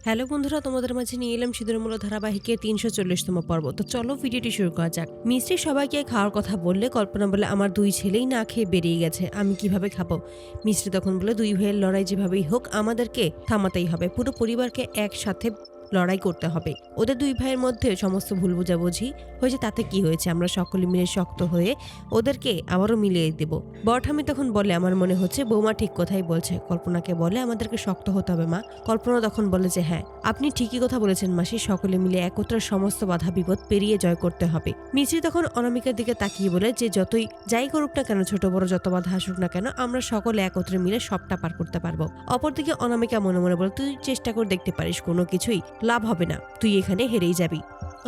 Hello বন্ধুরা, তোমাদের মাঝে নিয়ে এলাম সিঁদুরমূল ধারাবাহিকের ৩৪০তম পর্ব। তো চলো ভিডিওটি শুরু করা যাক। মিস্ত্রি সবাইকে খাওয়ার কথা বললে কল্পনা বলে আমার ২ ছেলেই না খেয়ে বেরিয়ে গেছে, আমি কিভাবে খাবো। মিস্ত্রি তখন বলে ২ ভাইয়ের লড়াই যেভাবেই হোক আমাদেরকে থামাতেই হবে, পুরো পরিবারকে একসাথে লড়াই করতে হবে। ওদের ২ ভাইয়ের মধ্যে সমস্ত ভুল বোঝাবুঝি হয়েছে, তাতে কি হয়েছে, আমরা সকলে মিলে শক্ত হয়ে ওদেরকে আবারও মিলিয়ে দেব। বরঠামি তখন বলে আমার মনে হচ্ছে বৌমা ঠিক কথাই বলছে। কল্পনাকে বলে আমাদেরকে শক্ত হতে হবে মা। কল্পনা তখন বলে যে হ্যাঁ, আপনি ঠিকই কথা বলেছেন মাসি, সকলে মিলে একত্রে সমস্ত বাধা বিপদ পেরিয়ে জয় করতে হবে। মিস্ত্রি তখন অনামিকার দিকে তাকিয়ে বলে যে যতই যাই করুক না কেন, ছোট বড় যত বাধা আসুক না কেন, আমরা সকলে একত্রে মিলে সবটা পার করতে পারবো। অপরদিকে অনামিকা মনে মনে বলে তুই চেষ্টা করে দেখতে পারিস, কোনো কিছুই লাভ হবে না, তুই এখানে হেরেই যাবি।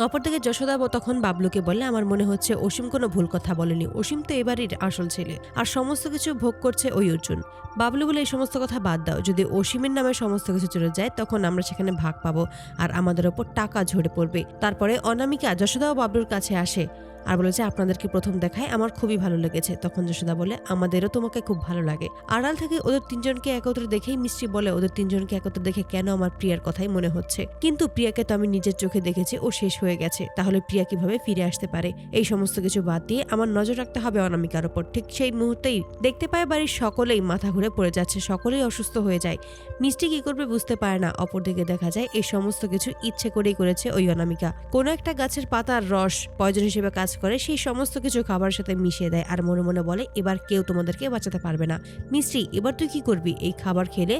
অপরদিকে যশোদা তখন বাবলুকে বলে আমার মনে হচ্ছে অসীম কোনো ভুল কথা বলেনি, অসীম তো এবারের আসল ছেলে, আর সমস্ত কিছু ভোগ করছে ওই অর্জুন। বাবলু বলে এই সমস্ত কথা বাদ দাও, যদি অসীমের নামে সমস্ত কিছু চলে যায় তখন আমরা সেখানে ভাগ পাবো আর আমাদের ওপর টাকা ঝরে পড়বে। তারপরে অনামিকা যশোদা ও বাবলুর কাছে আসে আর বলে যে আপনাদেরকে প্রথম দেখায় আমার খুবই ভালো লেগেছে। তখন যশোদা বলে আমাদেরও তোমাকে খুব ভালো লাগে। আড়াল থেকে ওদের ৩জনকে একত্রে দেখেই মিষ্টি বলে ওদের ৩জনকে একত্রে দেখে কেন আমার প্রিয়ার কথাই মনে হচ্ছে, কিন্তু প্রিয়াকে তো আমি নিজের চোখে দেখেছি ও শেষ হয়ে গেছে, তাহলে প্রিয়া কিভাবে ফিরে আসতে পারে। এই সমস্ত কিছু বাদ দিয়ে আমার নজর রাখতে হবে অনামিকার ওপর। ঠিক সেই মুহূর্তেই দেখতে পায় বাড়ির সকলেই মাথা ঘুরে পড়ে যাচ্ছে, সকলেই অসুস্থ হয়ে যায়। মিষ্টি কি করবে বুঝতে পারে না। অপরদিকে দেখা যায় এই সমস্ত কিছু ইচ্ছে করেই করেছে ওই অনামিকা। কোনো একটা গাছের পাতার রস পয়জন হিসেবে কাজ করে, সেই সমস্ত কিছু খাবারের সাথে মিশিয়ে দেয় আর মনে মনে বলে এবার কেউ তোমাদেরকে বাঁচাতে পারবে না। মিস্ত্রি এবার তুই কি করবি, এই খাবার খেলে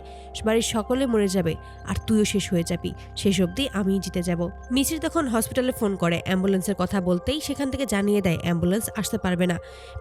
বাড়ির সকলে মরে যাবে আর তুইও শেষ হয়ে যাবি, শেষ অবধি আমিই জিতে যাব। মিস্ত্রি তখন হসপিটালে ফোন করে, অ্যাম্বুলেন্সের কথা বলতেই সেখান থেকে জানিয়ে দেয় অ্যাম্বুলেন্স আসতে পারবে না।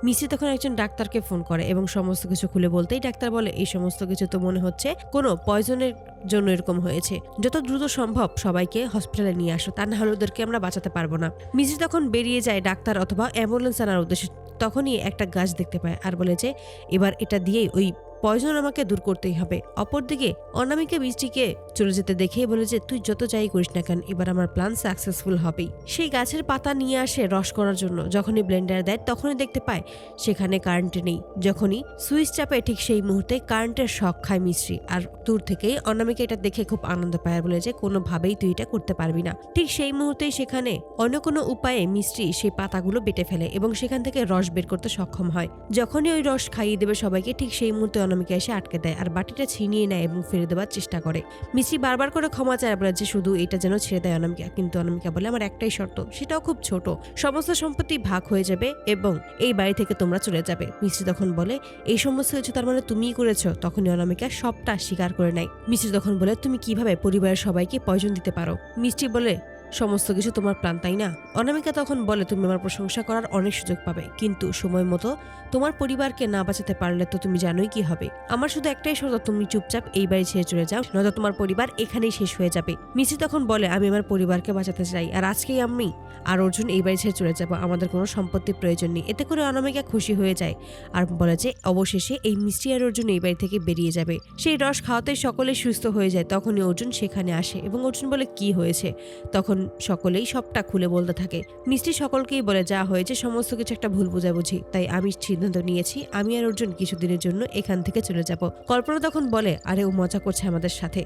মিস্ত্রি তখন একজন ডাক্তারকে ফোন করে এবং সমস্ত কিছু খুলে বলতেই ডাক্তার বলে এই সমস্ত কিছু তো মনে হচ্ছে কোনো পয়জনের জন্য এরকম হয়েছে, যত দ্রুত সম্ভব সবাইকে হসপিটালে নিয়ে আসো, তা না হলে ওদেরকে আমরা বাঁচাতে পারবো না। মিস্ত্রি তখন বেরিয়ে যায় ডাক্তার অথবা অ্যাম্বুলেন্স আনার উদ্দেশ্যে, তখনই একটা গাছ দেখতে পায় আর বলে যে এবার এটা দিয়েই ওই পয়জন আমাকে দূর করতেই হবে। অপরদিকে অনামিকা মিষ্টিকে চলে যেতে দেখে বলে যে তুই যত যাই করিস না কেন, এবার আমার প্ল্যান সাকসেসফুল হবেই। সেই গাছের পাতা নিয়ে আসে রস করার জন্য, যখনই ব্লেন্ডার দেয় তখনই দেখতে পায় সেখানে কারেন্ট নেই। যখনই সুইচ চাপে ঠিক সেই মুহূর্তে কারেন্টের শক খায় মিস্ত্রি, আর দূর থেকেই অনামিকা এটা দেখে খুব আনন্দ পায় আর বলে যে কোনোভাবেই তুই এটা করতে পারবি না। ঠিক সেই মুহূর্তেই সেখানে অন্য কোনো উপায়ে মিস্ত্রি সেই পাতাগুলো বেটে ফেলে এবং সেখান থেকে রস বের করতে সক্ষম হয়। যখনই ওই রস খাইয়ে দেবে সবাইকে, ঠিক সেই মুহূর্তে অনামিকা এসে আটকে দেয় আর বাটিটা ছিনিয়ে নেয় এবং ফেলে দেওয়ার চেষ্টা করে। মিস্ত্রি বারবার করে ক্ষমা চায়, বলে যে শুধু এটা যেন ছেড়ে দেয় অনামিকা, কিন্তু অনামিকা বলে আমার একটাই শর্ত, সেটাও খুব ছোট, সমস্ত সম্পত্তি ভাগ হয়ে যাবে এবং এই বাড়ি থেকে তোমরা চলে যাবে। মিস্ত্রি তখন বলে এই সমস্ত কিছু তার মানে তুমিই করেছো। তখনই অনামিকা সবটা স্বীকার করে নেয়। মিস্ত্রি তখন বলে তুমি কিভাবে পরিবারের সবাইকে পয়জন দিতে পারো। মিস্ত্রি বলে সমস্ত কিছু তোমার প্ল্যান, তাই না। অনামিকা তখন বলে তুমি আমার প্রশংসা করার অনেক সুযোগ পাবে, কিন্তু সময় মতো তোমার পরিবারকে না বাঁচাতে পারলে তো তুমি জানোই কি হবে। আমার শুধু একটাই শর্ত, তুমি চুপচাপ এই বাড়ি ছেড়ে চলে যাও, নয়তো তোমার পরিবার এখানেই শেষ হয়ে যাবে। মিস্ত্রি তখন বলে আমি আমার পরিবারকে বাঁচাতে চাই, আর আজকেই আমি আর অর্জুন এই বাড়ি ছেড়ে চলে যাবো, আমাদের কোনো সম্পত্তির প্রয়োজন নেই। এতে করে অনামিকা খুশি হয়ে যায় আর বলে যে অবশেষে এই মিষ্টি আর অর্জুন এই বাড়ি থেকে বেরিয়ে যাবে। সেই রস খাওয়াতে সকলে সুস্থ হয়ে যায়। তখনই অর্জুন সেখানে আসে এবং অর্জুন বলে কি হয়েছে। তখন সকলেই সবটা খুলে বলতে থাকে। মিষ্টি সকলকেই বলে যা হয়েছে সমস্ত কিছু একটা ভুল বোঝাবুঝি, তাই আমি সিদ্ধান্ত নিয়েছি আমি আর অর্জুন কিছুদিনের জন্য এখান থেকে চলে যাব। কল্পনা তখন বলে আরে ও মজা করছে আমাদের সাথে।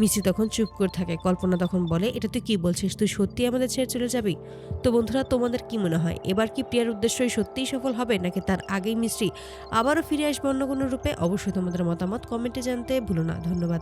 মিষ্টি তখন চুপ করে থাকে। কল্পনা তখন বলে এটা তুই কি বলছিস, তুই সত্যি আমাদের ছেড়ে চলে যাবি। তো বন্ধুরা তোমাদের কি মনে হয়, এবার কি প্রিয়ার উদ্দেশ্যই সত্যিই সফল হবে, নাকি তার আগেই মিষ্টি আবারও ফিরে আসবে অন্য কোনো রূপে? অবশ্যই তোমাদের মতামত কমেন্টে জানতে ভুলো না। ধন্যবাদ।